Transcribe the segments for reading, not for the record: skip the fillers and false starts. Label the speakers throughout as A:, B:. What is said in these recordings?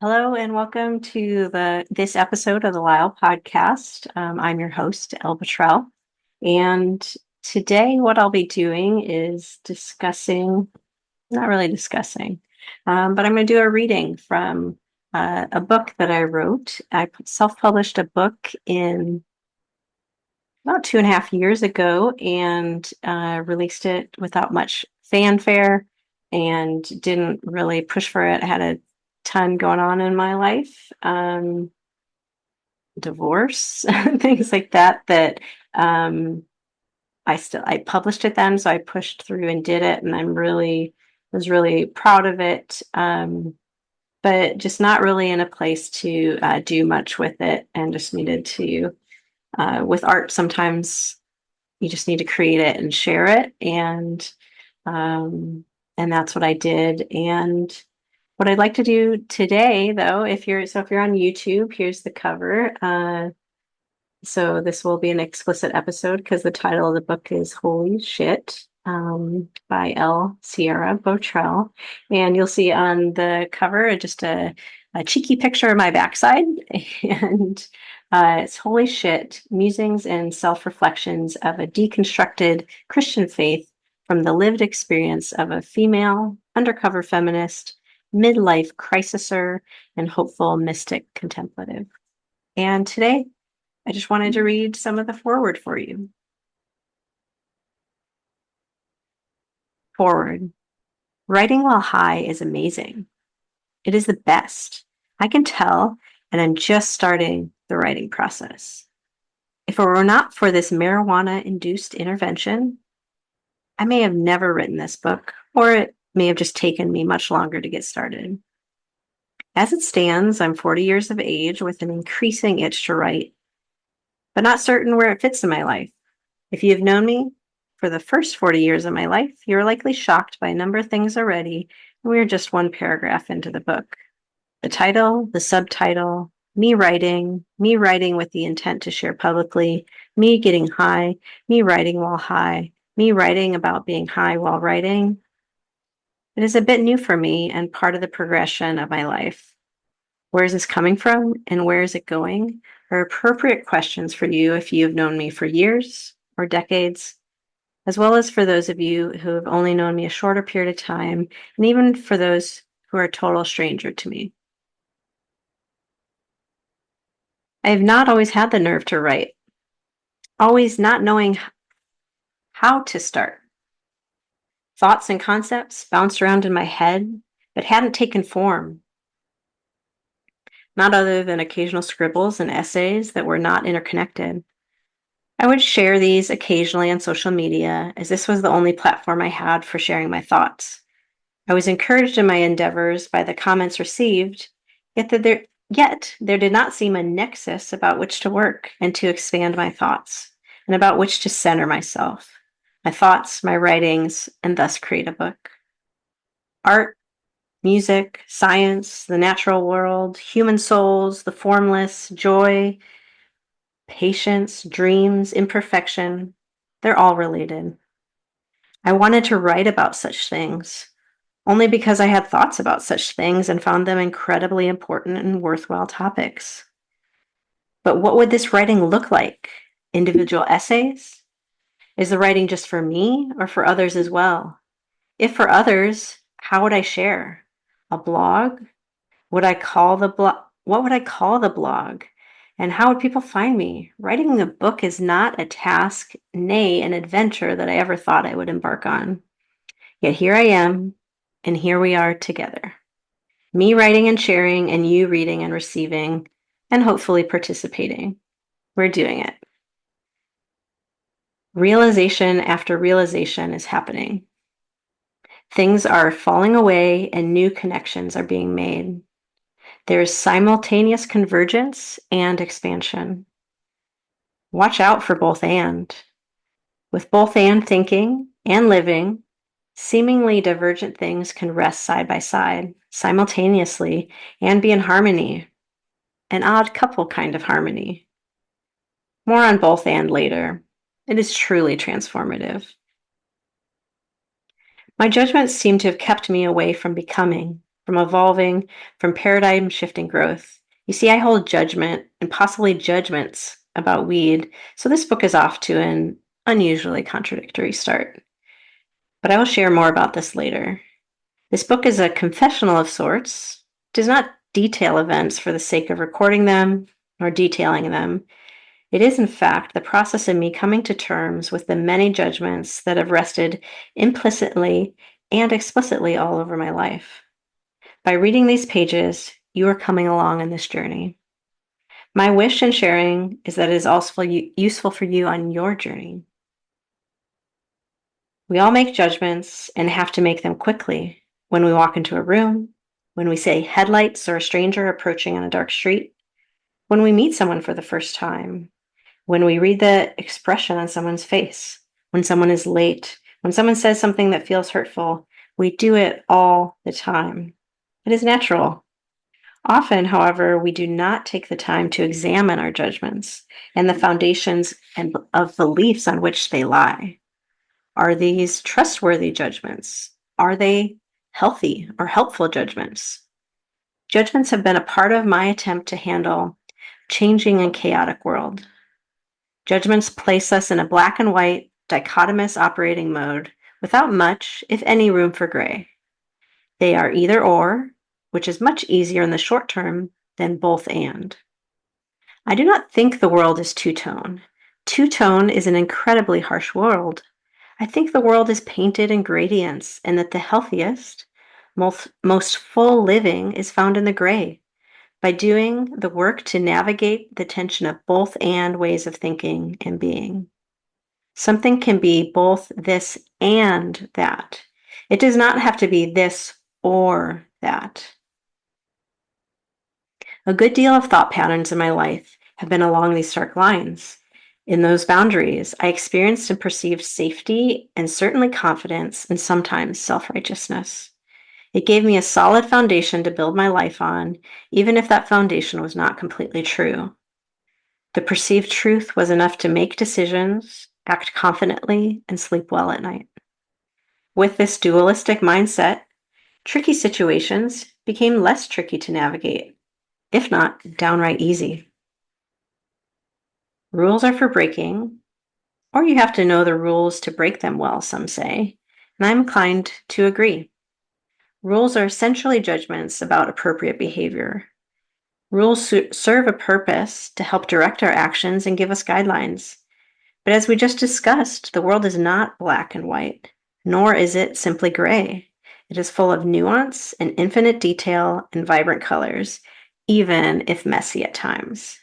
A: Hello and welcome to this episode of the Lyle podcast. I'm your host, Elle, and today what I'll be doing is not really discussing, but I'm going to do a reading from a book that I wrote. I self-published a book in about 2.5 years ago and released it without much fanfare and didn't really push for it. I had a ton going on in my life, divorce, things like that, um, I published it then. So I pushed through and did it. And was really proud of it. But just not really in a place to do much with it and just needed to, with art, sometimes you just need to create it and share it. And that's what I did. And what I'd like to do today, though, if you're on YouTube, here's the cover. So this will be an explicit episode because the title of the book is Holy Shit, by Elle Botrell. And you'll see on the cover just a cheeky picture of my backside. And it's Holy Shit, Musings and Self-Reflections of a Deconstructed Christian Faith from the Lived Experience of a Female Undercover Feminist, Midlife Crisiser, and Hopeful Mystic Contemplative. And today, I just wanted to read some of the foreword for you. Foreword. Writing while high is amazing. It is the best. I can tell, and I'm just starting the writing process. If it were not for this marijuana-induced intervention, I may have never written this book, or it may have just taken me much longer to get started. As it stands, I'm 40 years of age with an increasing itch to write, but not certain where it fits in my life. If you have known me for the first 40 years of my life, you're likely shocked by a number of things already, and we are just one paragraph into the book. The title, the subtitle, me writing with the intent to share publicly, me getting high, me writing while high, me writing about being high while writing. It is a bit new for me and part of the progression of my life. Where is this coming from and where is it going are appropriate questions for you if you have known me for years or decades, as well as for those of you who have only known me a shorter period of time, and even for those who are a total stranger to me. I have not always had the nerve to write, always not knowing how to start. Thoughts and concepts bounced around in my head, but hadn't taken form. Not other than occasional scribbles and essays that were not interconnected. I would share these occasionally on social media, as this was the only platform I had for sharing my thoughts. I was encouraged in my endeavors by the comments received, yet there did not seem a nexus about which to work and to expand my thoughts, and about which to center myself, my thoughts, my writings, and thus create a book. Art, music, science, the natural world, human souls, the formless, joy, patience, dreams, imperfection, they're all related. I wanted to write about such things, only because I had thoughts about such things and found them incredibly important and worthwhile topics. But what would this writing look like? Individual essays? Is the writing just for me or for others as well? If for others, how would I share? A blog? What would I call the blog? And how would people find me? Writing a book is not a task, nay, an adventure that I ever thought I would embark on. Yet here I am, and here we are together. Me writing and sharing, and you reading and receiving, and hopefully participating. We're doing it. Realization after realization is happening. Things are falling away and new connections are being made. There is simultaneous convergence and expansion. Watch out for both and. With both and thinking and living, seemingly divergent things can rest side by side, simultaneously, and be in harmony. An odd couple kind of harmony. More on both and later. It is truly transformative. My judgments seem to have kept me away from becoming, from evolving, from paradigm shifting growth. You see, I hold judgment and possibly judgments about weed, so this book is off to an unusually contradictory start. But I will share more about this later. This book is a confessional of sorts. It does not detail events for the sake of recording them or detailing them. It is, in fact, the process of me coming to terms with the many judgments that have rested implicitly and explicitly all over my life. By reading these pages, you are coming along in this journey. My wish in sharing is that it is also useful for you on your journey. We all make judgments and have to make them quickly. When we walk into a room, when we say headlights or a stranger approaching on a dark street, when we meet someone for the first time, when we read the expression on someone's face, when someone is late, when someone says something that feels hurtful, we do it all the time. It is natural. Often, however, we do not take the time to examine our judgments and the foundations of beliefs on which they lie. Are these trustworthy judgments? Are they healthy or helpful judgments? Judgments have been a part of my attempt to handle changing and chaotic world. Judgments place us in a black and white, dichotomous operating mode without much, if any, room for gray. They are either or, which is much easier in the short term than both and. I do not think the world is two-tone. Two-tone is an incredibly harsh world. I think the world is painted in gradients and that the healthiest, most full living is found in the gray. By doing the work to navigate the tension of both and ways of thinking and being. Something can be both this and that. It does not have to be this or that. A good deal of thought patterns in my life have been along these stark lines. In those boundaries, I experienced and perceived safety and certainly confidence and sometimes self-righteousness. It gave me a solid foundation to build my life on, even if that foundation was not completely true. The perceived truth was enough to make decisions, act confidently, and sleep well at night. With this dualistic mindset, tricky situations became less tricky to navigate, if not downright easy. Rules are for breaking, or you have to know the rules to break them well, some say, and I'm inclined to agree. Rules are essentially judgments about appropriate behavior. Rules serve a purpose to help direct our actions and give us guidelines. But as we just discussed, the world is not black and white, nor is it simply gray. It is full of nuance and infinite detail and vibrant colors, even if messy at times.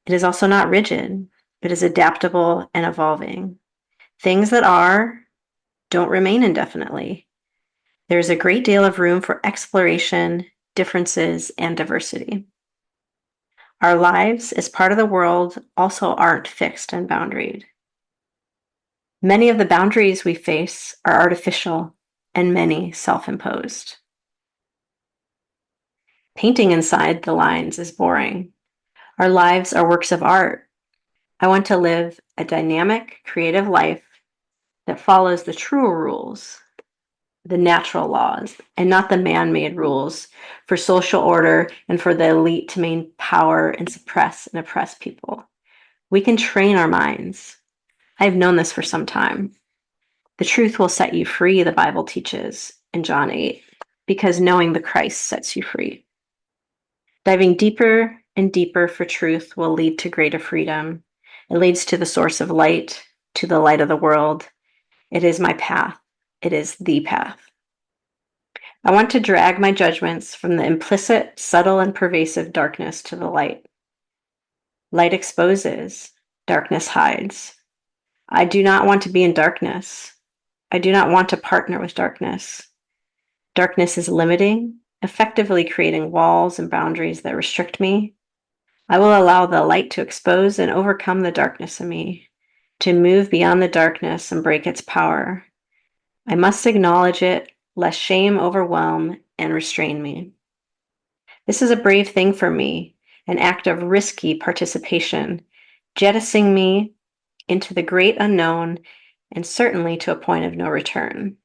A: It is also not rigid. It is adaptable and evolving. Things that are don't remain indefinitely. There is a great deal of room for exploration, differences, and diversity. Our lives as part of the world also aren't fixed and boundaried. Many of the boundaries we face are artificial and many self-imposed. Painting inside the lines is boring. Our lives are works of art. I want to live a dynamic, creative life that follows the true rules, the natural laws, and not the man-made rules for social order and for the elite to maintain power and suppress and oppress people. We can train our minds. I've known this for some time. The truth will set you free, the Bible teaches in John 8, because knowing the Christ sets you free. Diving deeper and deeper for truth will lead to greater freedom. It leads to the source of light, to the light of the world. It is my path. It is the path. I want to drag my judgments from the implicit, subtle, and pervasive darkness to the light. Light exposes, darkness hides. I do not want to be in darkness. I do not want to partner with darkness. Darkness is limiting, effectively creating walls and boundaries that restrict me. I will allow the light to expose and overcome the darkness in me, to move beyond the darkness and break its power. I must acknowledge it, lest shame overwhelm and restrain me. This is a brave thing for me, an act of risky participation, jettisoning me into the great unknown and certainly to a point of no return.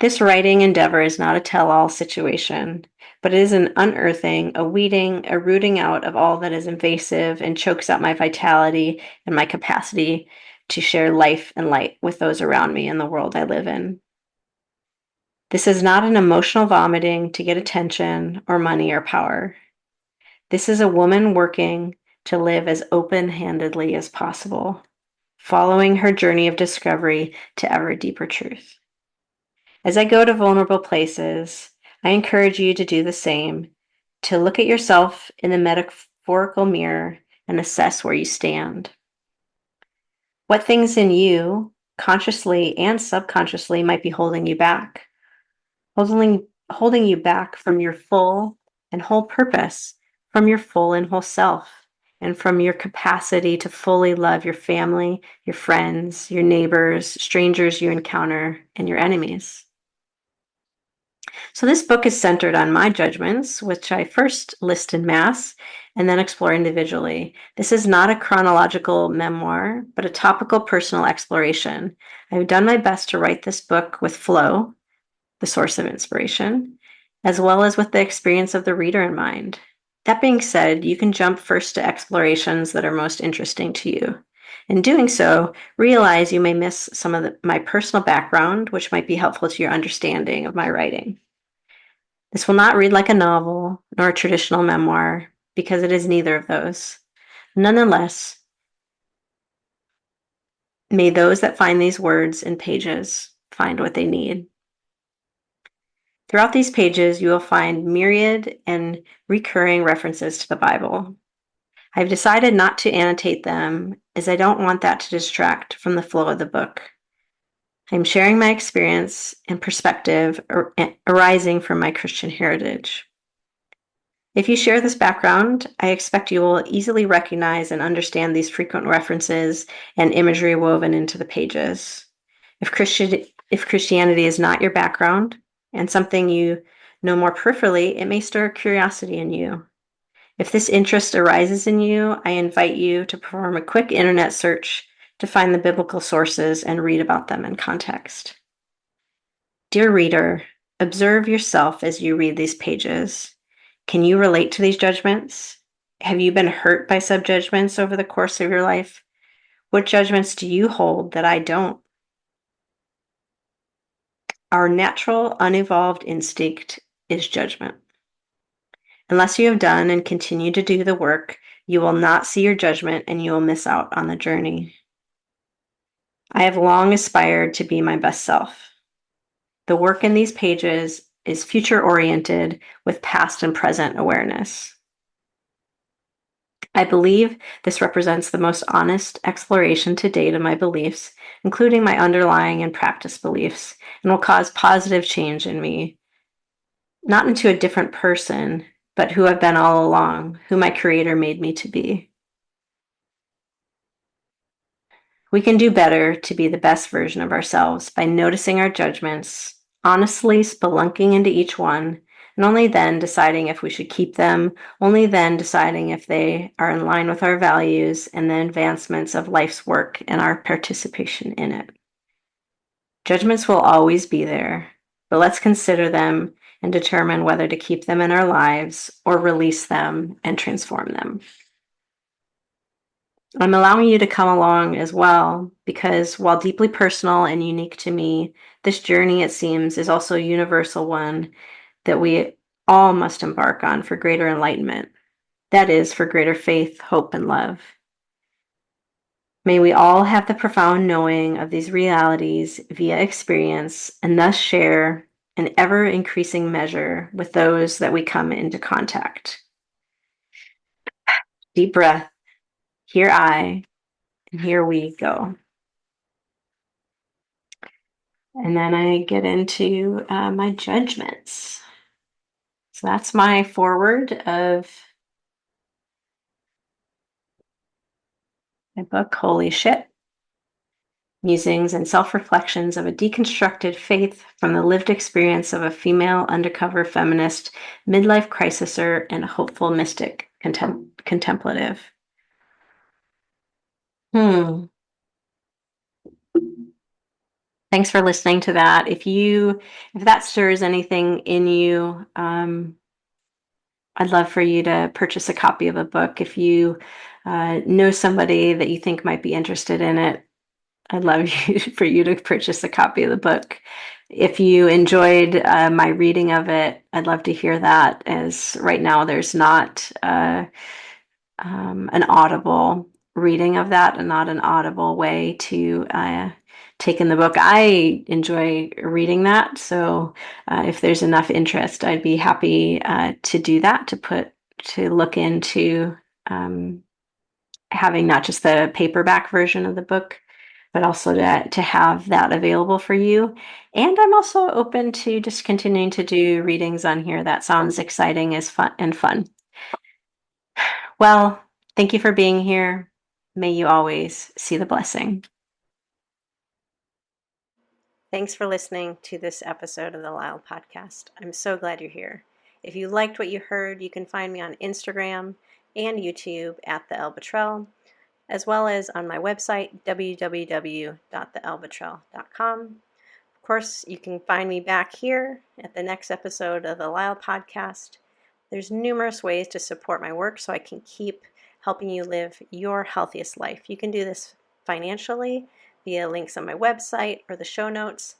A: This writing endeavor is not a tell all situation, but it is an unearthing, a weeding, a rooting out of all that is invasive and chokes out my vitality and my capacity to share life and light with those around me in the world I live in. This is not an emotional vomiting to get attention or money or power. This is a woman working to live as open handedly as possible, following her journey of discovery to ever deeper truth. As I go to vulnerable places, I encourage you to do the same, to look at yourself in the metaphorical mirror and assess where you stand. What things in you, consciously and subconsciously, might be holding you back? Holding you back from your full and whole purpose, from your full and whole self, and from your capacity to fully love your family, your friends, your neighbors, strangers you encounter, and your enemies. So this book is centered on my judgments, which I first list in mass and then explore individually. This is not a chronological memoir, but a topical personal exploration. I've done my best to write this book with flow, the source of inspiration, as well as with the experience of the reader in mind. That being said, you can jump first to explorations that are most interesting to you. In doing so, realize you may miss some of my personal background, which might be helpful to your understanding of my writing. This will not read like a novel nor a traditional memoir, because it is neither of those. Nonetheless, may those that find these words and pages find what they need. Throughout these pages, you will find myriad and recurring references to the Bible. I've decided not to annotate them, as I don't want that to distract from the flow of the book. I'm sharing my experience and perspective arising from my Christian heritage. If you share this background, I expect you will easily recognize and understand these frequent references and imagery woven into the pages. If Christianity is not your background and something you know more peripherally, it may stir curiosity in you. If this interest arises in you, I invite you to perform a quick internet search to find the biblical sources and read about them in context. Dear reader, observe yourself as you read these pages. Can you relate to these judgments? Have you been hurt by subjudgments over the course of your life? What judgments do you hold that I don't? Our natural, unevolved instinct is judgment. Unless you have done and continue to do the work, you will not see your judgment and you will miss out on the journey. I have long aspired to be my best self. The work in these pages is future-oriented with past and present awareness. I believe this represents the most honest exploration to date of my beliefs, including my underlying and practice beliefs, and will cause positive change in me, not into a different person, but who I've been all along, who my Creator made me to be. We can do better to be the best version of ourselves by noticing our judgments, honestly spelunking into each one, and only then deciding if we should keep them, only then deciding if they are in line with our values and the advancements of life's work and our participation in it. Judgments will always be there, but let's consider them and determine whether to keep them in our lives or release them and transform them. I'm allowing you to come along as well, because while deeply personal and unique to me, this journey, it seems, is also a universal one that we all must embark on for greater enlightenment. That is, for greater faith, hope, and love. May we all have the profound knowing of these realities via experience and thus share an ever increasing measure with those that we come into contact. Deep breath. Here I, and here we go. And then I get into my judgments. So that's my foreword of my book, Holy Shit, Musings and Self-Reflections of a Deconstructed Faith from the Lived Experience of a Female Undercover Feminist, Midlife Crisiser, and Hopeful Mystic Contemplative. Thanks for listening to that. If that stirs anything in you, I'd love for you to purchase a copy of a book. If you know somebody that you think might be interested in it, I'd love for you to purchase a copy of the book. If you enjoyed my reading of it, I'd love to hear that, as right now there's not an audible reading of that and not an audible way to take in the book. I enjoy reading that, so if there's enough interest, I'd be happy to do that, to look into um, having not just the paperback version of the book, but also to have that available for you. And I'm also open to just continuing to do readings on here. That sounds exciting as fun. Well, thank you for being here. May you always see the blessing. Thanks for listening to this episode of the Lyle Podcast. I'm so glad you're here. If you liked what you heard, you can find me on Instagram and YouTube at the Elle, as well as on my website, www.theellebetrell.com. Of course, you can find me back here at the next episode of the Lyle Podcast. There's numerous ways to support my work so I can keep helping you live your healthiest life. You can do this financially via links on my website or the show notes,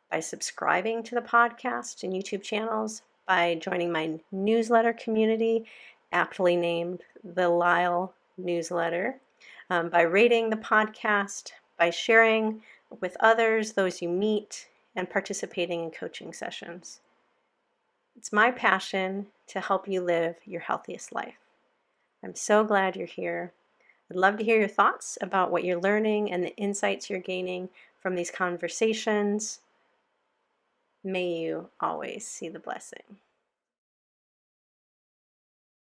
A: by subscribing to the podcast and YouTube channels, by joining my newsletter community, aptly named the Lyle Newsletter, by rating the podcast, by sharing with others, those you meet, and participating in coaching sessions. It's my passion to help you live your healthiest life. I'm so glad you're here. I'd love to hear your thoughts about what you're learning and the insights you're gaining from these conversations. May you always see the blessing.